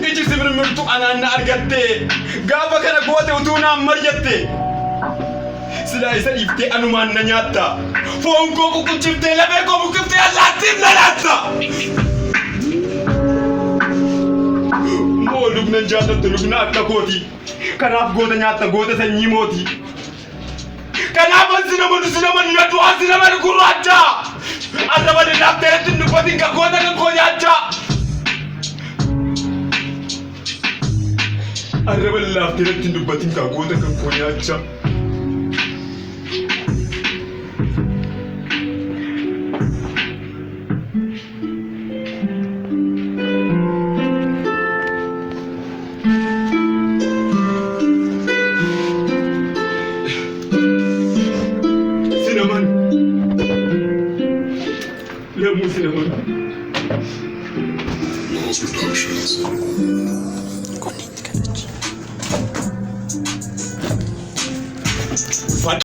Iji simirmirtu anaan na argatte gaafa kana goote utuu naan marjatte silaa isa dhiiftee anumaan na nyaatta foon koo kukuchiftee lafee koo bukiftee allaattiif na laatta moo lubnan jaallatte lubna akka kooti kanaaf goota nyaatta goota sanyii mooti kanaaf sinamanu na du'aa sinamanu gurraacha arraba lillaaftee ittiin dubbatiin ka goota kan koo nyaacha arraba lillaaftee ittiin dubbatiin ka goota kan koo nyaacha Productions.